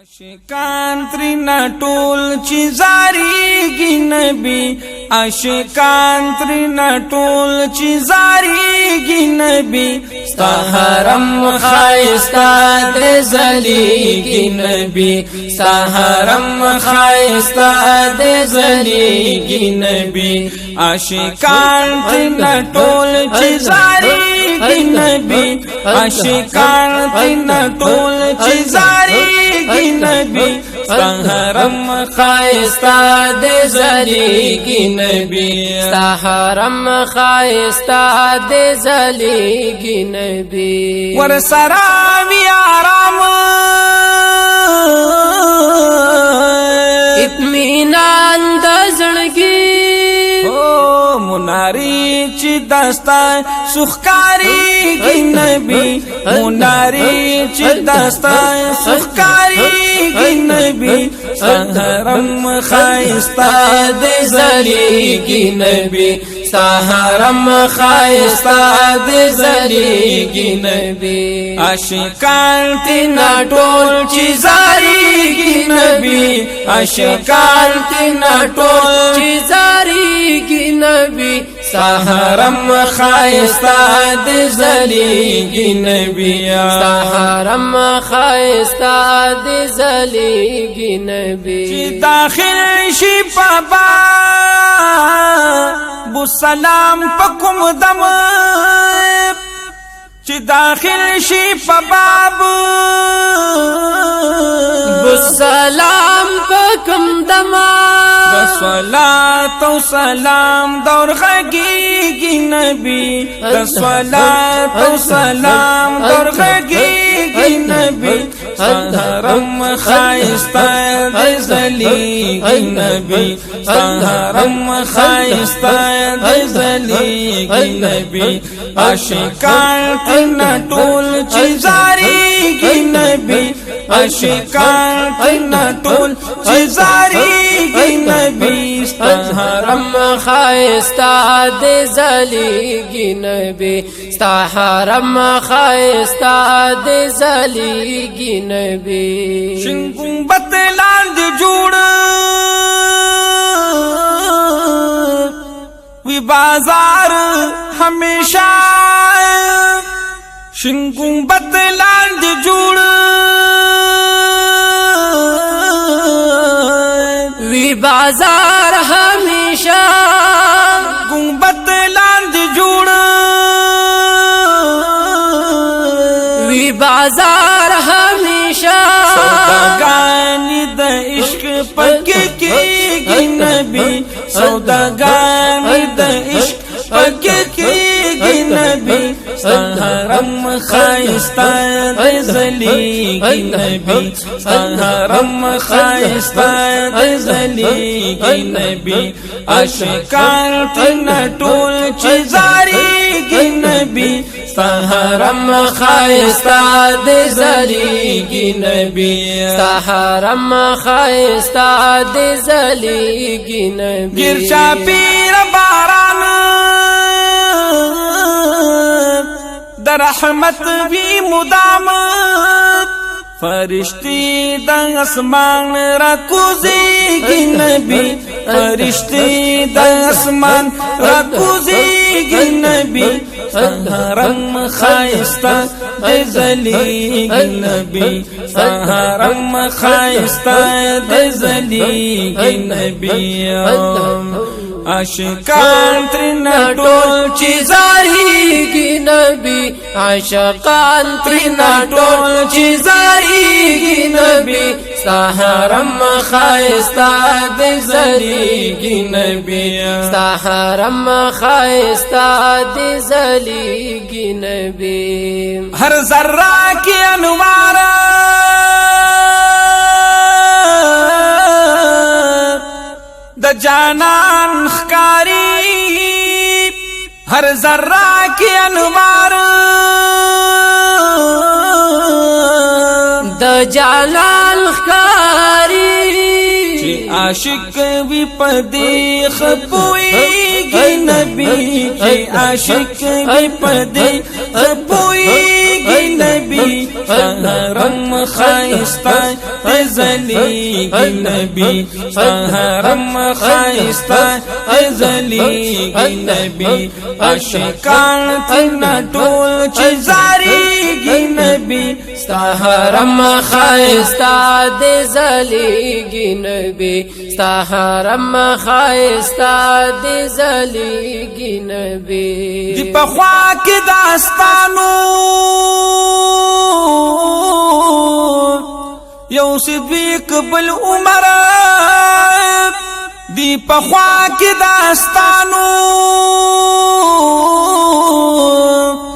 عاشقان ترنا ټول چې زاریږي نبی عاشقان ترنا ټول چې زاریږي نبی ستا حرم ښایسته د زلیږي نبی ستا حرم ښایسته د زلیږي نبی عاشقان ترنا ټول چې زاریږي نبی عاشقان ترنا ټول چې زاریږي نبی ستا حرم خایستا د زلیږي نبی ستا حرم خایستا د زلیږي نبی ور سره وی آرام اطمینان د زړګي مناری چې دستا سخکاری نبی مناری چې دستا سخکاری نبی حرم خایستا د زلیږي نبی حرم خایستا د زلیږي نبی عاشقان تینا ټول چې زاریږي نبی عاشقان تینا ټول چې زاریږي نبی حرم خایستا د زلیږي نبی حرم خایستا د زلیږي نبی چې داخل شي بابا بو سلام پکم دم چې داخل شي باب بو سلام پکم دم صلات و سلام دور غږیږي نبی صلات و سلام دور غږیږي نبی حرم خایستا د زلیږي نبی حرم خایستا د زلیږي نبی عاشقان تینا ټول چې زاریږي نبی عاشقان تینا ټول چې زاریږي نبی حرم خایستا د زلیږي نبی ستا حرم خایستا د زلیږي نبی شین ګمبد لاندې جوړ وی بازار همیشه شین ګمبد لاندې جوړ وی بازار همیشه ګمبد لاندې جوړ وی بازار همیشه سوداګانی د عشق پکې کېږي نبی سوداګانی د عشق پکې کېږي نبی حرم خایستا د زلیږي نبی حرم خایستا د زلیږي نبی عاشقان تینا ټول چې زاریږي نبی حرم خایستا د زلیږي نبی حرم خایستا د زلیږي نبی ګرچا پیر باران د رحمت وی مدام فرشتي د اسمان را کوزيږي نبی فرشتي د اسمان را کوزيږي نبی حرم خایستا د زلیږي نبی حرم خایستا د زلیږي نبی عاشقان ترنا ټول چې زاریږي نبی عاشقان ترنا ټول چې زاریږي نبی حرم خایستا د زلیږي نبی حرم خایستا د زلیږي نبی هر ذره کې انوار د جانان خکاری هر ذره کې انوار د جانان خکاری چې عاشق وی پدې خپويږي نبی چې عاشق وی پدې خپويږي زلیگی نبی حرم خائستہ زلیگی نبی حرم خائستہ زلیگی نبی عاشقان تینا ټول چې زاریگی نبی ستا حرم خائستہ دے زلیگی نبی ستا حرم خائستہ دے زلیگی نبی دی پخوا کی داستانو یو صدیق بل عمر دی پخوا کی داستانو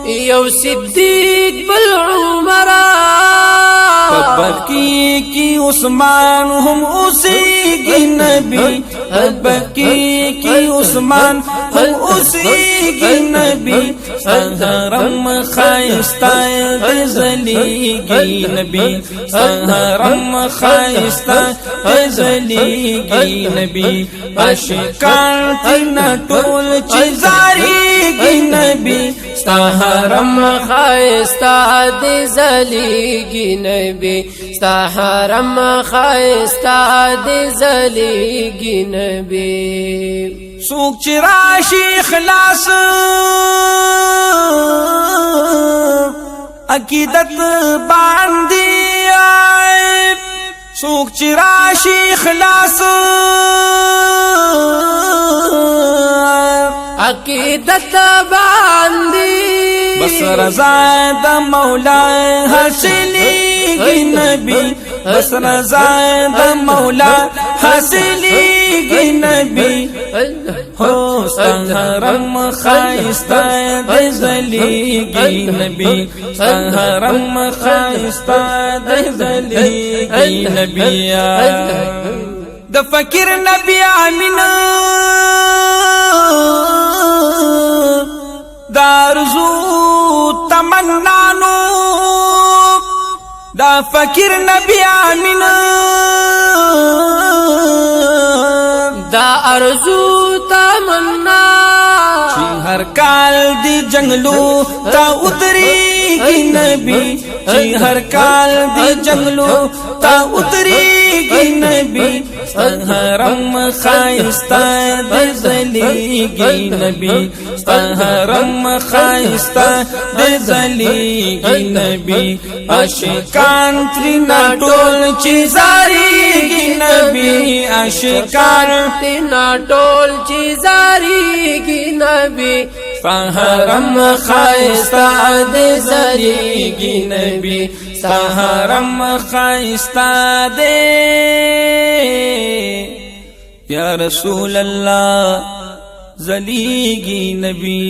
یو صدیق بل عمر بکی عثمان هم اسی کی نبی بکی کی عثمان هم اسی کی نبی حرم خائستہ زلیگی نبی حرم خائستہ زلیگی نبی عاشقان تینا ټول چې زاریگی نبی ستا حرم خائستہ دے زلیگی نبی ستا حرم خائستہ دے زلیگی نبی سوک چی راشی خلاص عقیدت باندی آئے سوک چی راشی خلاص عقیدت باندی بس رضا دا مولا حاصلی نبی بس رضا دا مولا حاصلی نبی ہو ستا حرم خائستہ دے زلیگی نبی ستا حرم خائستہ دے زلیگی نبی دا فقیر نبی آمین دا رزو تمنانو دا فقیر نبی آمین دا ارزو تمنا چی ہر کال دی جنگلو تا اتری نبی چی ہر کال دی جنگلو تا اتری نبی حرم خائستہ دے زلیگی نبی حرم خائستہ دے زلیگی نبی عاشقان تینا ټول چې زاریگی نبی عاشقان تینا ټول چې زاریگی نبی حرم خائستہ دے زلیگی نبی حرم خائستہ دے یا رسول اللہ زلیگی نبی